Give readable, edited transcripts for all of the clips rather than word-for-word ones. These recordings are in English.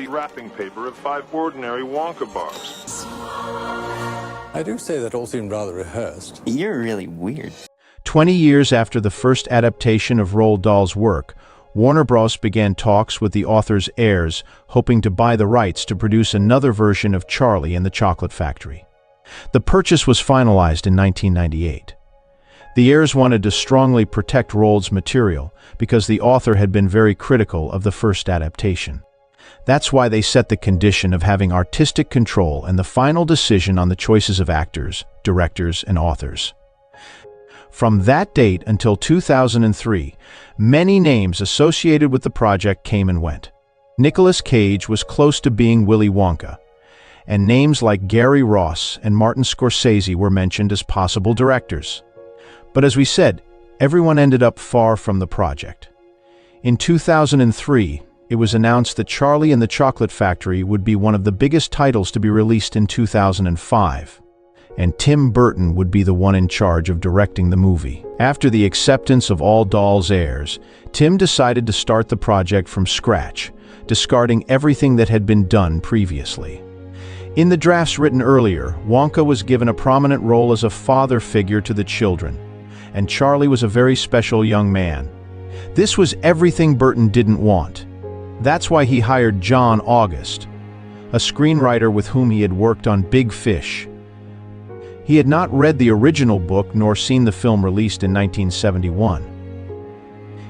wrapping paper of 5 ordinary Wonka bars. I do say that all seemed rather rehearsed. You're really weird. 20 years after the first adaptation of Roald Dahl's work, Warner Bros. Began talks with the author's heirs, hoping to buy the rights to produce another version of Charlie and the Chocolate Factory. The purchase was finalized in 1998. The heirs wanted to strongly protect Roald's material because the author had been very critical of the first adaptation. That's why they set the condition of having artistic control and the final decision on the choices of actors, directors, and authors. From that date until 2003, many names associated with the project came and went. Nicolas Cage was close to being Willy Wonka, and names like Gary Ross and Martin Scorsese were mentioned as possible directors. But as we said, everyone ended up far from the project. In 2003, it was announced that Charlie and the Chocolate Factory would be one of the biggest titles to be released in 2005. And Tim Burton would be the one in charge of directing the movie. After the acceptance of all Dahl's heirs, Tim decided to start the project from scratch, discarding everything that had been done previously. In the drafts written earlier, Wonka was given a prominent role as a father figure to the children, and Charlie was a very special young man. This was everything Burton didn't want. That's why he hired John August, a screenwriter with whom he had worked on Big Fish. He had not read the original book nor seen the film released in 1971.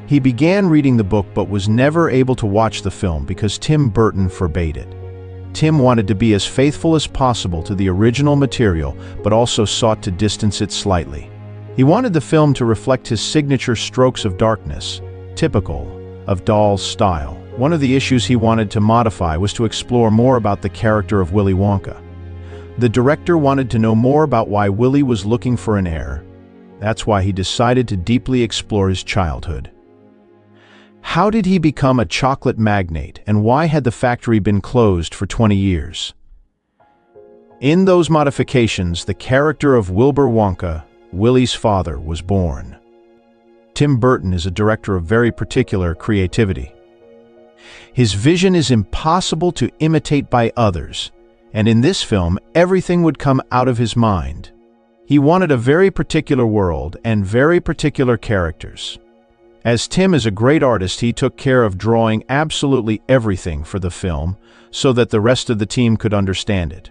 He began reading the book but was never able to watch the film because Tim Burton forbade it. Tim wanted to be as faithful as possible to the original material but also sought to distance it slightly. He wanted the film to reflect his signature strokes of darkness, typical of Dahl's style. One of the issues he wanted to modify was to explore more about the character of Willy Wonka. The director wanted to know more about why Willy was looking for an heir. That's why he decided to deeply explore his childhood. How did he become a chocolate magnate, and why had the factory been closed for 20 years? In those modifications, the character of Wilbur Wonka, Willy's father, was born. Tim Burton is a director of very particular creativity. His vision is impossible to imitate by others, and in this film, everything would come out of his mind. He wanted a very particular world and very particular characters. As Tim is a great artist, he took care of drawing absolutely everything for the film so that the rest of the team could understand it.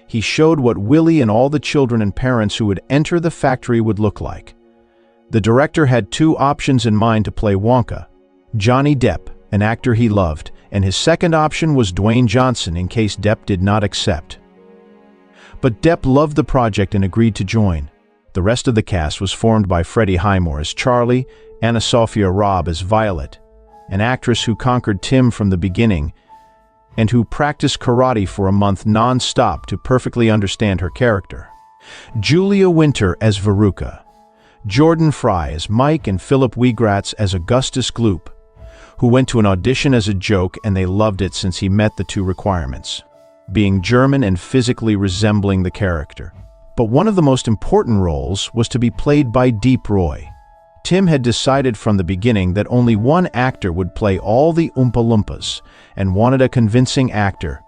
He showed what Willy and all the children and parents who would enter the factory would look like. The director had 2 options in mind to play Wonka: Johnny Depp, an actor he loved, and his second option was Dwayne Johnson in case Depp did not accept. But Depp loved the project and agreed to join. The rest of the cast was formed by Freddie Highmore as Charlie, Anna Sophia Robb as Violet, an actress who conquered Tim from the beginning and who practiced karate for a month non-stop to perfectly understand her character, Julia Winter as Veruca, Jordan Fry as Mike, and Philip Wiegratz as Augustus Gloop, who went to an audition as a joke and they loved it since he met the 2 requirements, being German and physically resembling the character. But one of the most important roles was to be played by Deep Roy. Tim had decided from the beginning that only one actor would play all the Oompa Loompas and wanted a convincing actor.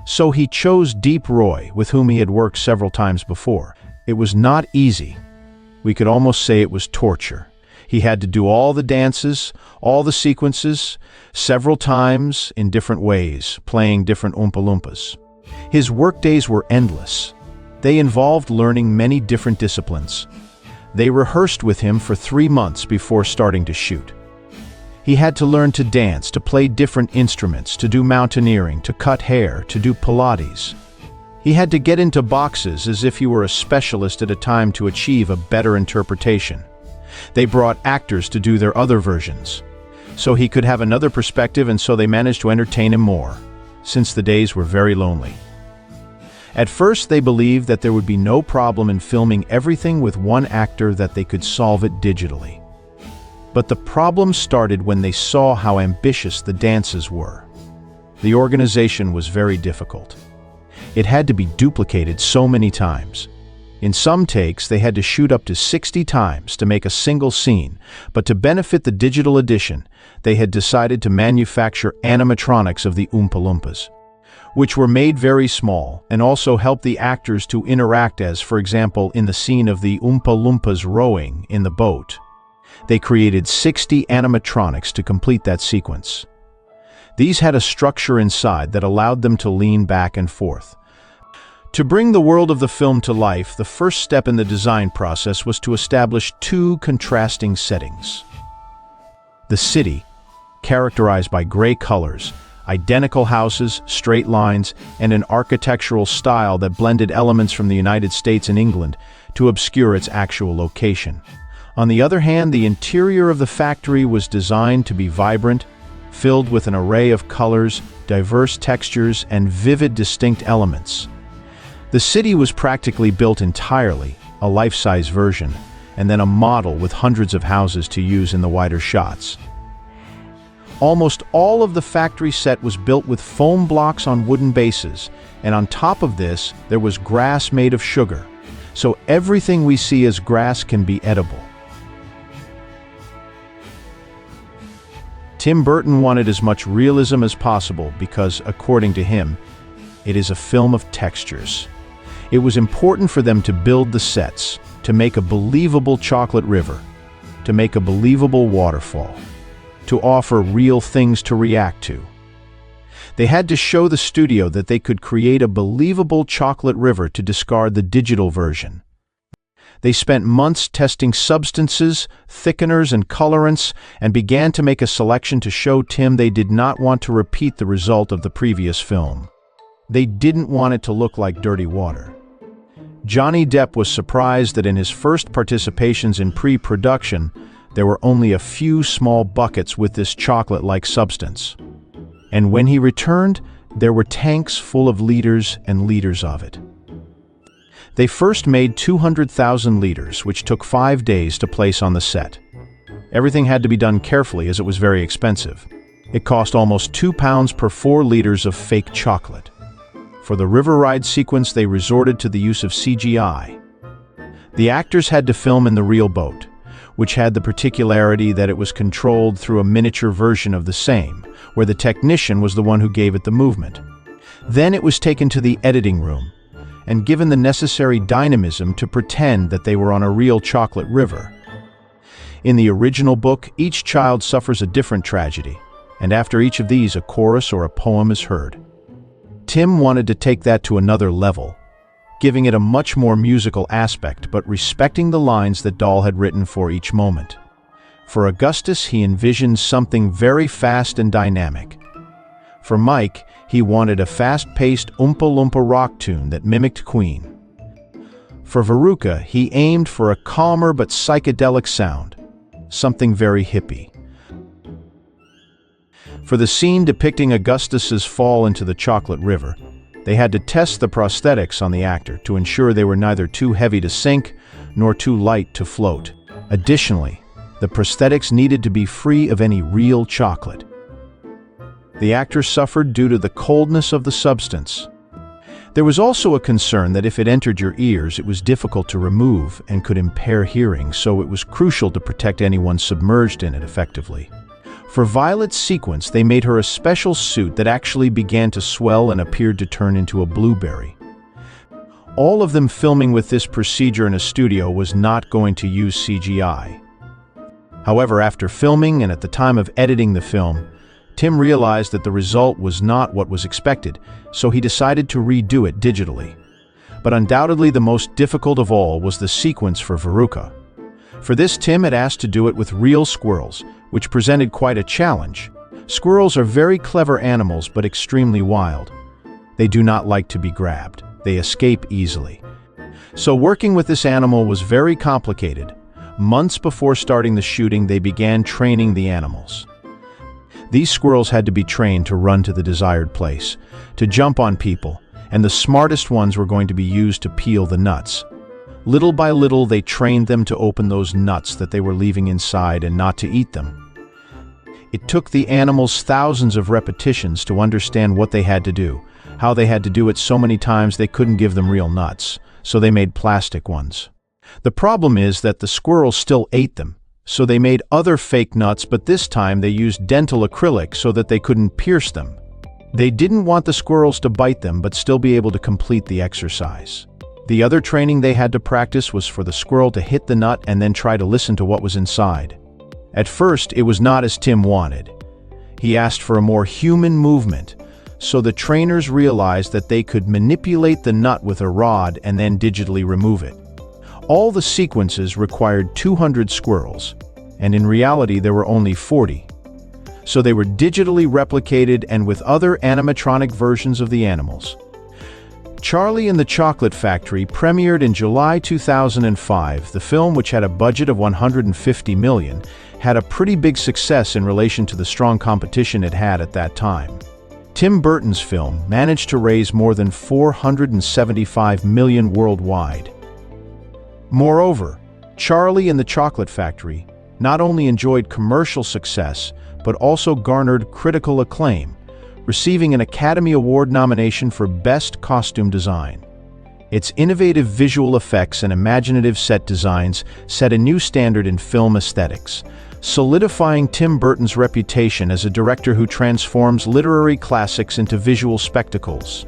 So he chose Deep Roy, with whom he had worked several times before. It was not easy. We could almost say it was torture. He had to do all the dances, all the sequences, several times in different ways, playing different Oompa Loompas. His workdays were endless. They involved learning many different disciplines. They rehearsed with him for 3 months before starting to shoot. He had to learn to dance, to play different instruments, to do mountaineering, to cut hair, to do Pilates. He had to get into boxes as if he were a specialist at a time to achieve a better interpretation. They brought actors to do their other versions, so he could have another perspective, and so they managed to entertain him more, since the days were very lonely. At first, they believed that there would be no problem in filming everything with one actor, that they could solve it digitally. But the problem started when they saw how ambitious the dances were. The organization was very difficult. It had to be duplicated so many times. In some takes, they had to shoot up to 60 times to make a single scene, but to benefit the digital edition, they had decided to manufacture animatronics of the Oompa Loompas. which were made very small and also helped the actors to interact, as, for example, in the scene of the Oompa Loompas rowing in the boat. They created 60 animatronics to complete that sequence. These had a structure inside that allowed them to lean back and forth. To bring the world of the film to life, the first step in the design process was to establish two contrasting settings. The city, characterized by gray colors, identical houses, straight lines, and an architectural style that blended elements from the United States and England to obscure its actual location. On the other hand, the interior of the factory was designed to be vibrant, filled with an array of colors, diverse textures, and vivid, distinct elements. The city was practically built entirely, a life-size version, and then a model with hundreds of houses to use in the wider shots. Almost all of the factory set was built with foam blocks on wooden bases, and on top of this, there was grass made of sugar. So everything we see as grass can be edible. Tim Burton wanted as much realism as possible because, according to him, it is a film of textures. It was important for them to build the sets, to make a believable chocolate river, to make a believable waterfall, to offer real things to react to. They had to show the studio that they could create a believable chocolate river to discard the digital version. They spent months testing substances, thickeners, and colorants, and began to make a selection to show Tim they did not want to repeat the result of the previous film. They didn't want it to look like dirty water. Johnny Depp was surprised that in his first participations in pre-production, there were only a few small buckets with this chocolate-like substance. And when he returned, there were tanks full of liters and liters of it. They first made 200,000 liters, which took 5 days to place on the set. Everything had to be done carefully as it was very expensive. It cost almost £2 per 4 liters of fake chocolate. For the river ride sequence, they resorted to the use of CGI. The actors had to film in the real boat, which had the particularity that it was controlled through a miniature version of the same, where the technician was the one who gave it the movement. Then it was taken to the editing room and given the necessary dynamism to pretend that they were on a real chocolate river. In the original book, each child suffers a different tragedy, and after each of these, a chorus or a poem is heard. Tim wanted to take that to another level, giving it a much more musical aspect, but respecting the lines that Dahl had written for each moment. For Augustus, he envisioned something very fast and dynamic. For Mike, he wanted a fast-paced Oompa Loompa rock tune that mimicked Queen. For Veruca, he aimed for a calmer but psychedelic sound, something very hippie. For the scene depicting Augustus's fall into the chocolate river, they had to test the prosthetics on the actor to ensure they were neither too heavy to sink nor too light to float. Additionally, the prosthetics needed to be free of any real chocolate. The actor suffered due to the coldness of the substance. There was also a concern that if it entered your ears, it was difficult to remove and could impair hearing, so it was crucial to protect anyone submerged in it effectively. For Violet's sequence, they made her a special suit that actually began to swell and appeared to turn into a blueberry. All of them filming with this procedure in a studio was not going to use CGI. However, after filming and at the time of editing the film, Tim realized that the result was not what was expected, so he decided to redo it digitally. But undoubtedly the most difficult of all was the sequence for Veruca. For this, Tim had asked to do it with real squirrels, which presented quite a challenge. Squirrels are very clever animals, but extremely wild. They do not like to be grabbed. They escape easily. So working with this animal was very complicated. Months before starting the shooting, they began training the animals. These squirrels had to be trained to run to the desired place, to jump on people, and the smartest ones were going to be used to peel the nuts. Little by little, they trained them to open those nuts that they were leaving inside and not to eat them. It took the animals thousands of repetitions to understand what they had to do, how they had to do it so many times they couldn't give them real nuts, so they made plastic ones. The problem is that the squirrels still ate them, so they made other fake nuts, but this time they used dental acrylic so that they couldn't pierce them. They didn't want the squirrels to bite them but still be able to complete the exercise. The other training they had to practice was for the squirrel to hit the nut and then try to listen to what was inside. At first, it was not as Tim wanted. He asked for a more human movement, so the trainers realized that they could manipulate the nut with a rod and then digitally remove it. All the sequences required 200 squirrels, and in reality there were only 40. So they were digitally replicated and with other animatronic versions of the animals. Charlie and the Chocolate Factory premiered in July 2005. The film, which had a budget of $150 million, had a pretty big success in relation to the strong competition it had at that time. Tim Burton's film managed to raise more than $475 million worldwide. Moreover, Charlie and the Chocolate Factory not only enjoyed commercial success, but also garnered critical acclaim, receiving an Academy Award nomination for Best Costume Design. Its innovative visual effects and imaginative set designs set a new standard in film aesthetics, solidifying Tim Burton's reputation as a director who transforms literary classics into visual spectacles.